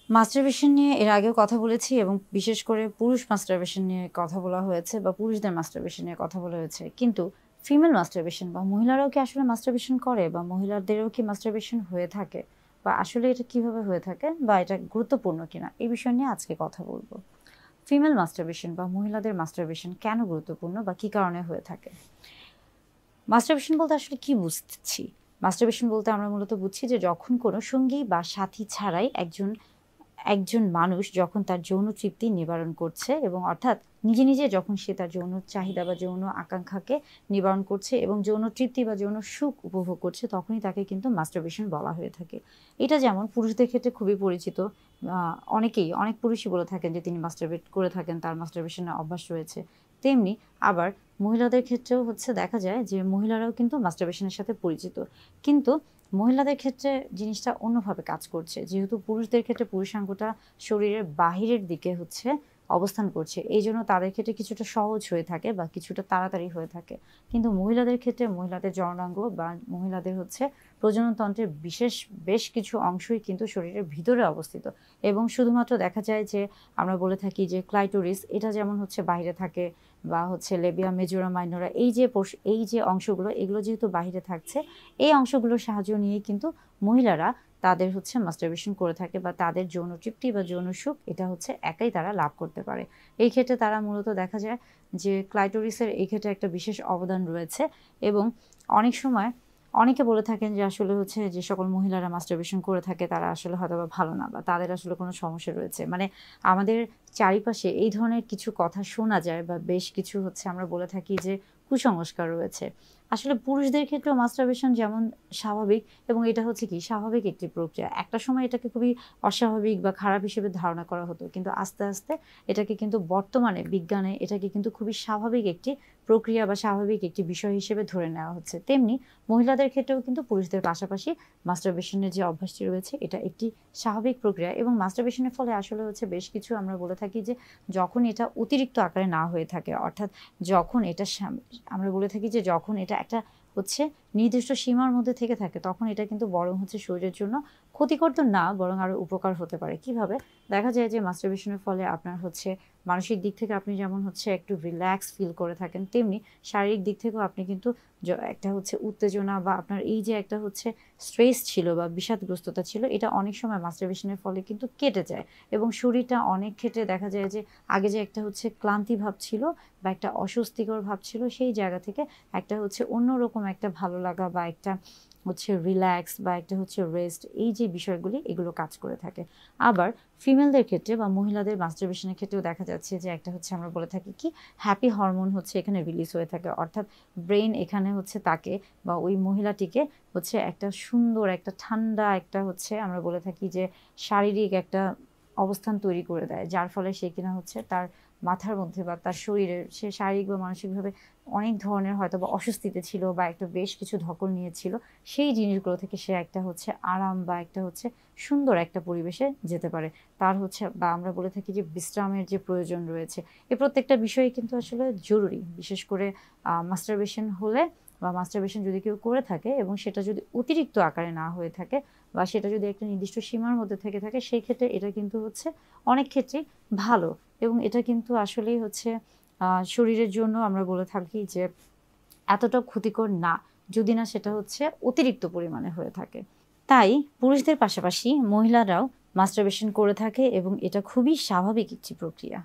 Masturbation নিয়ে এর আগেও কথা বলেছি এবং বিশেষ করে পুরুষ মাস্টারবেশন নিয়ে কথা বলা হয়েছে বা পুরুষদের মাস্টারবেশন নিয়ে কথা বলা হয়েছে, কিন্তু ফিমেল মাস্টারবেশন বা মহিলারাও কি আসলে মাস্টারবেশন করে বা মহিলাদেরও কি মাস্টারবেশন হয়ে থাকে বা আসলে এটা কিভাবে হয়ে থাকে বা এটা গুরুত্বপূর্ণ কিনা এই বিষয় নিয়ে আজকে কথা বলবো। ফিমেল মাস্টারবেশন বা মহিলাদের মাস্টারবেশন কেন গুরুত্বপূর্ণ বা কি কারণে হয়ে থাকে। মাস্টারবেশন বলতে আসলে কি বুঝছি? মাস্টারবেশন বলতে আমরা মূলত বুঝছি যে যখন কোনো সঙ্গী বা সাথী ছাড়াই একজন একজন মানুষ যখন তার যৌন তৃপ্তি নিবারণ করছে এবং অর্থাৎ নিজে নিজে যখন সে তার যৌন চাহিদা বা যৌন আকাঙ্ক্ষাকে নিবারণ করছে এবং যৌন তৃপ্তি বা যৌন সুখ উপভোগ করছে, তখনই তাকে কিন্তু মাস্টারবেশন বলা হয়ে থাকে। এটা যেমন পুরুষদের ক্ষেত্রে খুবই পরিচিত। অনেক পুরুষই বলে থাকেন যে তিনি মাস্টারবেট করে থাকেন, তার মাস্টারবেশনের অভ্যাস রয়েছে। তেমনি আবার মহিলাদের ক্ষেত্রেও দেখা যায় যে মহিলারাও কিন্তু মাস্টারবেশনের সাথে পরিচিত, কিন্তু মহিলাদের ক্ষেত্রে জিনিসটা অন্যভাবে কাজ করছে। যেহেতু পুরুষদের ক্ষেত্রে পুরুষাঙ্গটা শরীরের বাহিরের দিকে অবস্থান করছে, এই জন্য তাদের ক্ষেত্রে কিছুটা সহজ হয়ে থাকে বা কিছুটা তাড়াতাড়ি হয়ে থাকে। কিন্তু মহিলাদের ক্ষেত্রে মহিলাদের জননাঙ্গ বা মহিলাদের প্রজননতন্ত্রের বেশ কিছু অংশই কিন্তু শরীরের ভিতরে অবস্থিত এবং শুধুমাত্র দেখা যায় যে আমরা বলে থাকি যে ক্লাইটোরিস এটা যেমন বাইরে থাকে বা লেবিয়া মেজোরা মাইনরা, এই যে অংশগুলো, এগুলো যেহেতু বাহিরে থাকছে, এই অংশগুলোর সাহায্য নিয়েই কিন্তু মহিলারা তাদের মাস্টারবেশন করে থাকে বা তাদের যৌন তৃপ্তি বা যৌন সুখ এটা একাই তারা লাভ করতে পারে। এই ক্ষেত্রে তারা মূলত দেখা যায় যে ক্লাইটোরিসের এই ক্ষেত্রে একটা বিশেষ অবদান রয়েছে এবং অনেক সময় অনেকে বলে থাকেন যে আসলে যে সকল মহিলারা মাস্টারবেশন করে থাকে তারা আসলে হয়তো বা ভালো না বা তাদের আসলে কোনো সমস্যা রয়েছে। মানে আমাদের চারিপাশে এই ধরনের কিছু কথা শোনা যায় বা বেশ কিছু আমরা বলে থাকি যে কুসংস্কার রয়েছে। আসলে পুরুষদের ক্ষেত্রেও মাস্টারবেশন যেমন স্বাভাবিক এবং এটা কি স্বাভাবিক একটি প্রক্রিয়া। একটা সময় এটাকে খুবই অস্বাভাবিক বা খারাপ হিসেবে ধারণা করা হতো, কিন্তু আস্তে আস্তে এটাকে কিন্তু বর্তমানে বিজ্ঞানে এটাকে কিন্তু খুবই স্বাভাবিক একটি প্রক্রিয়া বা স্বাভাবিক একটি বিষয় হিসেবে ধরে নেওয়া হচ্ছে। তেমনি মহিলাদের ক্ষেত্রেও কিন্তু পুরুষদের পাশাপাশি মাস্টারবেশনের যে অভ্যাসটি রয়েছে এটা একটি স্বাভাবিক প্রক্রিয়া এবং মাস্টারবেশনের ফলে আসলে বেশ কিছু আমরা বলে থাকি যে যখন এটা অতিরিক্ত আকারে না হয়ে থাকে, অর্থাৎ যখন এটা আমরা বলে থাকি যে যখন এটা একটা নির্দিষ্ট সীমার মধ্যে থেকে থাকে, তখন এটা কিন্তু বরং শরীরের জন্য ক্ষতিকর তো না, বরং আরো উপকার হতে পারে। কিভাবে? দেখা যায় যে মাস্টারবেশনের ফলে আপনার মানসিক দিক থেকে আপনি যেমন একটু রিল্যাক্স ফিল করে থাকেন, তেমনি শারীরিক দিক থেকেও আপনি কিন্তু একটা উত্তেজনা বা আপনার এই যে একটা স্ট্রেস ছিল বা বিষাদগ্রস্ততা ছিল, এটা অনেক সময় মাস্টারবেশনের ফলে কিন্তু কেটে যায় এবং শরীরটা অনেক ক্ষেত্রে দেখা যায় যে আগে যে একটা ক্লান্তি ভাব ছিল বা একটা অস্বস্তিকর ভাব ছিল, সেই জায়গা থেকে একটা অন্যরকম একটা ভালো লাগা বা একটা রিল্যাক্স বা একটা রেস্ট, এই যে বিষয়গুলি এগুলো কাজ করে থাকে। আবার ফিমেলদের ক্ষেত্রে বা মহিলাদের মাস্টারবেশনের ক্ষেত্রেও দেখা যাচ্ছে যে একটা আমরা বলে থাকি কি হ্যাপি হরমোন এখানে রিলিজ হয়ে থাকে, অর্থাৎ ব্রেন এখানে তাকে বা ওই মহিলাটিকে একটা সুন্দর একটা ঠান্ডা একটা আমরা বলে থাকি যে শারীরিক একটা অবস্থান তৈরি করে দেয়, যার ফলে সে কিনা তার মাথার মধ্যে বা তার শরীরের সে শারীরিক বা মানসিকভাবে অনেক ধরনের হয়তো বা অস্বস্তিতে ছিল বা একটা বেশ কিছু ধকল নিয়েছিল, সেই জিনিসগুলো থেকে সে একটা আরাম বা একটা সুন্দর একটা পরিবেশে যেতে পারে। তার বা আমরা বলে থাকি যে বিশ্রামের যে প্রয়োজন রয়েছে, এই প্রত্যেকটা বিষয়ই কিন্তু আসলে জরুরি। বিশেষ করে মাস্টারবেশন হলে বা মাস্টারবেশন যদি কেউ করে থাকে এবং সেটা যদি অতিরিক্ত আকারে না হয়ে থাকে বা সেটা যদি একটা নির্দিষ্ট সীমার মধ্যে থেকে থাকে, সেই ক্ষেত্রে এটা কিন্তু অনেক ক্ষেত্রেই ভালো এবং এটা কিন্তু আসলেই শরীরের জন্য আমরা বলে থাকি যে এতটা ক্ষতিকর না, যদি না সেটা অতিরিক্ত পরিমাণে হয়ে থাকে। তাই পুরুষদের পাশাপাশি মহিলারাও মাস্টারবেশন করে থাকে এবং এটা খুবই স্বাভাবিক একটি প্রক্রিয়া।